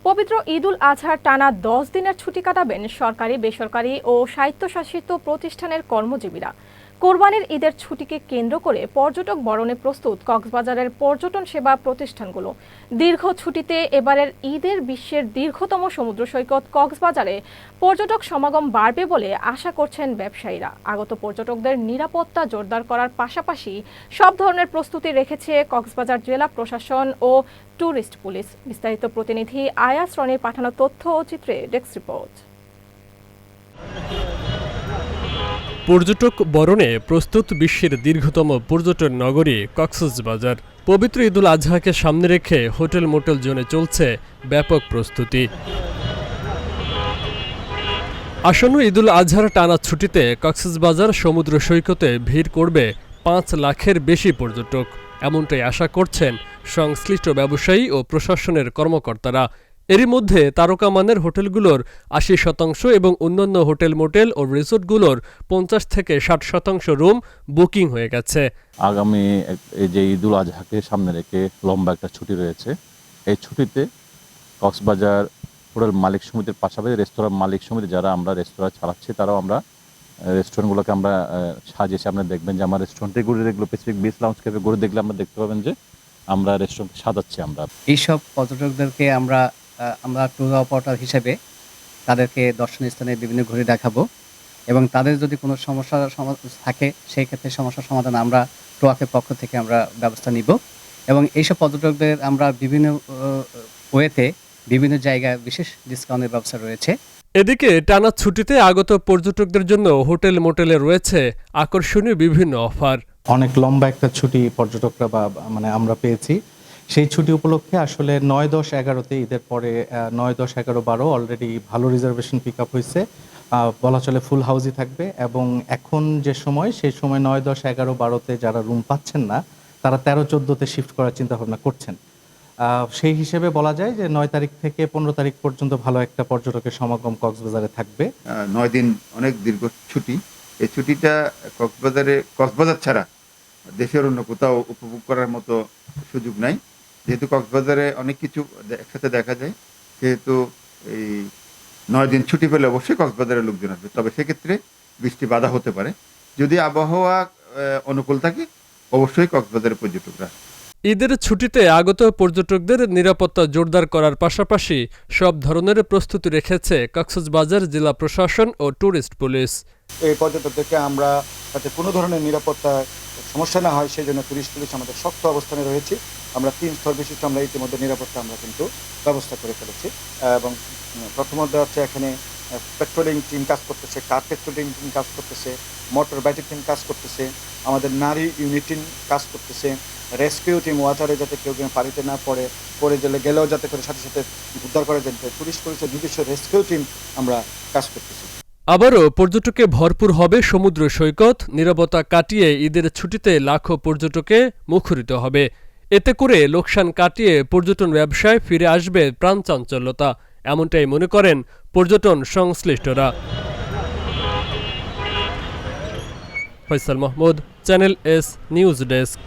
পবিত্র ঈদুল আজহার টানা 10 দিনের ছুটি কাটাবেন সরকারি, বেসরকারি ও স্বায়ত্তশাসিত প্রতিষ্ঠানের কর্মজীবীরা। কোরবানির ঈদের ছুটিকে কেন্দ্র করে পর্যটক বরণে প্রস্তুত কক্সবাজারের পর্যটন সেবা প্রতিষ্ঠানগুলো। দীর্ঘ ছুটিতে এবারের ঈদের বিশ্বের দীর্ঘতম সমুদ্র সৈকত কক্সবাজারে পর্যটক সমাগম বাড়বে বলে আশা করছেন ব্যবসায়ীরা। আগত পর্যটকদের নিরাপত্তা জোরদার করার পাশাপাশি সব ধরনের প্রস্তুতি রেখেছে কক্সবাজার জেলা প্রশাসন ও ট্যুরিস্ট পুলিশ। বিস্তারিত প্রতিনিধি আয়াস রনির পাঠানো তথ্য ও চিত্রে ডেস্ক রিপোর্ট। পর্যটক বরণে প্রস্তুত বিশ্বের দীর্ঘতম পর্যটন নগরী কক্সবাজার। পবিত্র ঈদুল আজহাকে সামনে রেখে হোটেল মোটেল জোনে চলছে ব্যাপক প্রস্তুতি। আসন্ন ঈদুল আজহার টানা ছুটিতে কক্সবাজার সমুদ্র সৈকতে ভিড় করবে 5 লাখের বেশি পর্যটক, এমনটাই আশা করছেন সংশ্লিষ্ট ব্যবসায়ী ও প্রশাসনের কর্মকর্তারা। এরই মধ্যে তারকামানের হোটেলগুলোর 80% এবং অন্যান্য হোটেল মোটেল ও রিসোর্টগুলোর 50 থেকে 60% রুম বুকিং হয়ে গেছে। আগামী এই যে ঈদুল আজহাকে সামনে রেখে লম্বা একটা ছুটি রয়েছে। এই ছুটিতে কক্সবাজার হোটেল মালিক সমিতির পাশাপাশি রেস্তোরাঁ মালিক সমিতি যারা আমরা রেস্তোরাঁ চালাচ্ছি তারাও আমরা রেস্টুরেন্টগুলোকে আমরা সাজিয়েছি। আপনারা দেখবেন যে আমার রেস্টুরেন্টে ঘুরে দেখলো, স্পেসিফিক বিচ লাউঞ্জ ক্যাফে ঘুরে দেখলে আমরা দেখতে পাবেন যে আমরা রেস্টুরেন্ট সাজাচ্ছি। আমরা এইসব পর্যটকদেরকে আমরা ট্যুর অপারেটর হিসেবে তাদেরকে দর্শনীয় স্থানে বিভিন্ন ঘুরে দেখাবো এবং তাদের যদি কোনো সমস্যা থাকে সেই ক্ষেত্রে সমস্যার সমাধান আমরা টোয়াকের পক্ষ থেকে আমরা ব্যবস্থা নিব এবং এইসব পর্যটকদের আমরা বিভিন্ন ওয়েতে বিভিন্ন জায়গায় বিশেষ ডিসকাউন্টের ব্যবস্থা রয়েছে। এদিকে টানা ছুটিতে আগত পর্যটকদের জন্য হোটেল মোটেলে রয়েছে আকর্ষণীয় বিভিন্ন অফার। অনেক লম্বা একটা ছুটি পর্যটকরা আমরা পেয়েছি। সেই ছুটি উপলক্ষে আসলে 9, 10, 11-তে ঈদের পরে 9, 10, 11, 12 অলরেডি ভালো রিজার্ভেশন পিক আপ হয়েছে, বলা চলে ফুল হাউসই থাকবে এবং এখন যে সময় সেই সময় 9, 10, 11, 12-তে যারা রুম পাচ্ছেন না তারা 13, 14-তে শিফট করার চিন্তা ভাবনা করছেন। সেই হিসেবে বলা যায় যে 9 তারিখ থেকে 15 তারিখ পর্যন্ত ভালো একটা পর্যটকের সমাগম কক্সবাজারে থাকবে। 9 দিন অনেক দীর্ঘ ছুটি। এই ছুটিটা কক্সবাজার ছাড়া দেশের অন্য কোথাও উপভোগ করার মতো সুযোগ নাই। যেহেতু কক্সবাজারে অনেক কিছু একসাথে দেখা যায়, সেহেতু এই 9 দিন ছুটি পেলে অবশ্যই কক্সবাজারের লোকজন আসবে। তবে সেক্ষেত্রে বৃষ্টি বাধা হতে পারে। যদি আবহাওয়া অনুকূল থাকে অবশ্যই কক্সবাজারের পর্যটকরা। ঈদের ছুটিতে আগত পর্যটকদের নিরাপত্তা জোরদার করার পাশাপাশি সব ধরনের প্রস্তুতি রেখেছে কক্সবাজার জেলা প্রশাসন ও ট্যুরিস্ট পুলিশ। এই পর্যটকদেরকে আমরা যাতে কোনো ধরনের নিরাপত্তা সমস্যা না হয় সেই জন্য ট্যুরিস্ট পুলিশ আমাদের শক্ত অবস্থানে রয়েছে। আমরা 3 স্তর বিশিষ্ট আমরা ইতিমধ্যে নিরাপত্তা আমরা কিন্তু ব্যবস্থা করে ফেলেছি এবং প্রথমত হচ্ছে এখানে পেট্রোলিং টিম কাজ করতেছে, কার পেট্রোলিং টিম কাজ করতেছে, মোটর বাইকের টিম কাজ করতেছে, আমাদের নারী ইউনিট টিম কাজ করতেছে, রেস্কিউ টিম ওয়াটারে যাতে কেউ পানিতে না পড়ে গেলেও যাতে করে সাথে সাথে উদ্ধার করা যায়, টুরিস্ট পুলিশের নিজস্ব রেস্কিউ টিম আমরা কাজ করতেছি। আবারও পর্যটকে ভরপুর হবে সমুদ্র সৈকত। নিরাপত্তা কাটিয়ে ঈদের ছুটিতে লাখো পর্যটকে মুখরিত হবে। এতে করে লোকসান কাটিয়ে পর্যটন ব্যবসায় ফিরে আসবে প্রাণচাঞ্চল্যতা, এমনটাই মনে করেন পর্যটন সংশ্লিষ্টরা। Faisal Mahmud, channel S news desk.